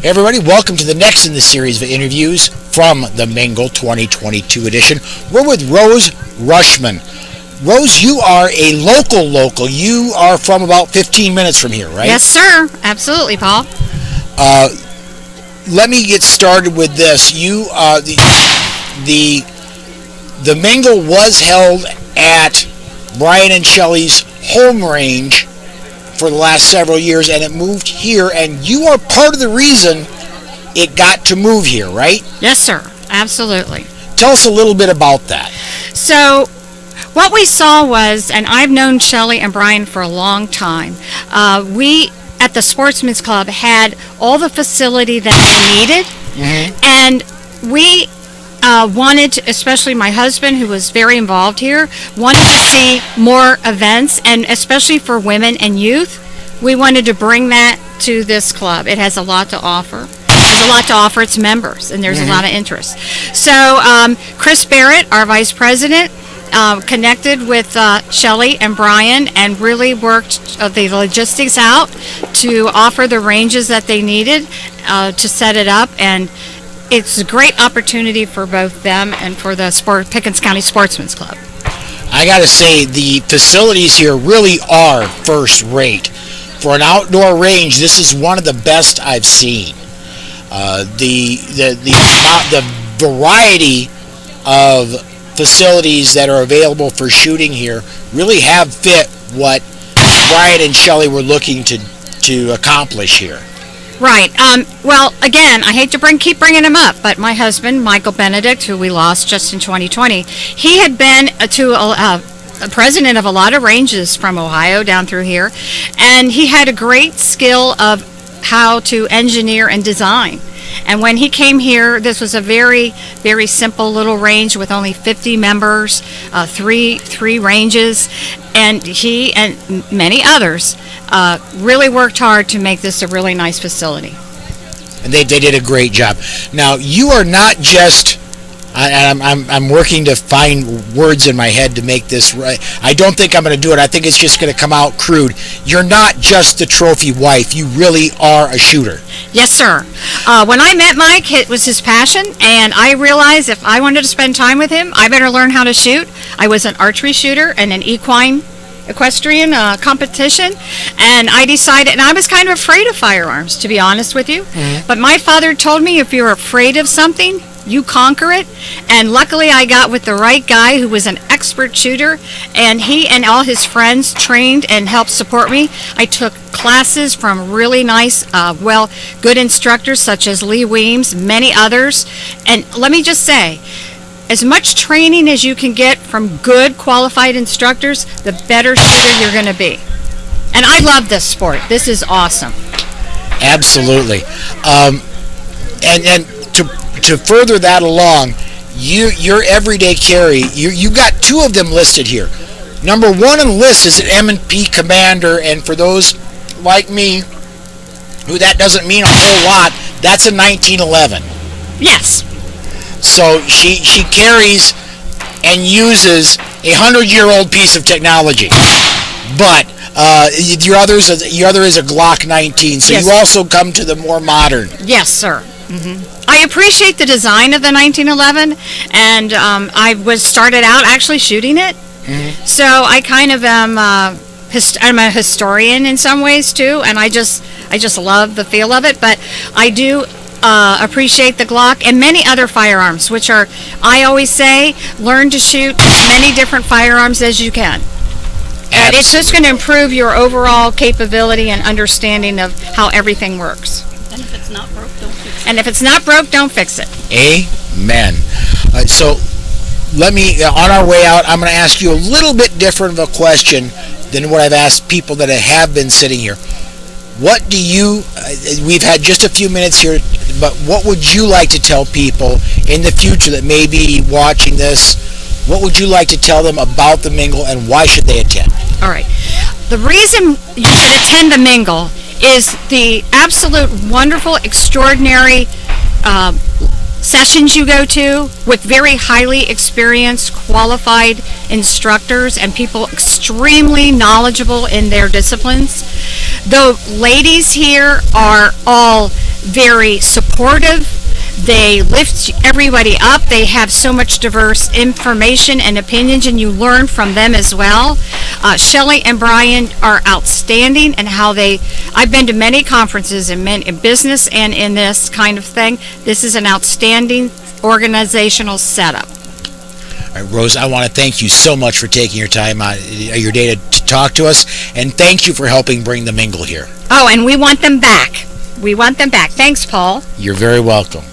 Hey everybody, welcome to the next in the series of interviews from the Mingle 2022 edition. We're with Rose Ruschman. Rose, you are a local. You are from about 15 minutes from here, right? Yes, sir. Absolutely, Paul. Let me get started with this. The Mingle was held at Brian and Shelley's home range for the last several years, and it moved here, and you are part of the reason it got to move here, right? Yes, sir. Absolutely. Tell us a little bit about that. So, what we saw was, and I've known Shelley and Brian for a long time, we at the Sportsman's Club had all the facility that they needed, and we wanted to, especially my husband, who was very involved here, wanted to see more events, and especially for women and youth, we wanted to bring that to this club. It has a lot to offer. There's a lot to offer its members, and there's a lot of interest. So Chris Barrett, our vice president, connected with Shelley and Brian and really worked the logistics out to offer the ranges that they needed to set it up, and it's a great opportunity for both them and for the Pickens County Sportsman's Club. I got to say, the facilities here really are first rate. For an outdoor range, this is one of the best I've seen. The variety of facilities that are available for shooting here really have fit what Brian and Shelley were looking to accomplish here. Right. Well, again, I hate to keep bringing him up, but my husband, Michael Benedict, who we lost just in 2020, he had been a president of a lot of ranges from Ohio down through here, and he had a great skill of how to engineer and design. And when he came here, this was a very, very simple little range with only 50 members, three ranges, and he and many others really worked hard to make this a really nice facility. And they did a great job. Now, you are not just, and I'm working to find words in my head to make this right. I don't think I'm going to do it. I think it's just going to come out crude. You're not just the trophy wife. You really are a shooter. Yes, sir. When I met Mike, it was his passion, and I realized if I wanted to spend time with him, I better learn how to shoot. I was an archery shooter and an equestrian competition, and I decided, and I was kind of afraid of firearms, to be honest with you, but my father told me if you're afraid of something, you conquer it, and luckily I got with the right guy who was an expert shooter, and he and all his friends trained and helped support me. I took classes from really nice, good instructors such as Lee Weems, many others, and let me just say, as much training as you can get from good qualified instructors, the better shooter you're going to be. And I love this sport. This is awesome. Absolutely. And to further that along, your everyday carry, you got two of them listed here. Number one on the list is an M&P Commander, and for those like me who that doesn't mean a whole lot, that's a 1911. Yes. So she carries and uses a 100-year-old piece of technology, but your other is a Glock 19. So yes. You also come to the more modern. Yes, sir. I appreciate the design of the 1911, and I was started out actually shooting it. So I kind of am. I'm a historian in some ways too, and I just love the feel of it. But I do appreciate the Glock and many other firearms, which are, I always say, learn to shoot as many different firearms as you can. And it's just going to improve your overall capability and understanding of how everything works. And if it's not broke, don't fix it. And if it's not broke, don't fix it. Amen. So let me, on our way out, I'm going to ask you a little bit different of a question than what I've asked people that have been sitting here. What do you, we've had just a few minutes here, but what would you like to tell people in the future that may be watching this? What would you like to tell them about the Mingle, and why should they attend? All right. The reason you should attend the Mingle is the absolute wonderful, extraordinary sessions you go to with very highly experienced, qualified instructors and people extremely knowledgeable in their disciplines. The ladies here are all very supportive. They lift everybody up. They have so much diverse information and opinions, and you learn from them as well. Shelley and Brian are outstanding, and I've been to many conferences in business and in this kind of thing. This is an outstanding organizational setup. All right, Rose, I want to thank you so much for taking your time out your day to talk to us, and thank you for helping bring the Mingle here. Oh, and we want them back. We want them back. Thanks, Paul. You're very welcome.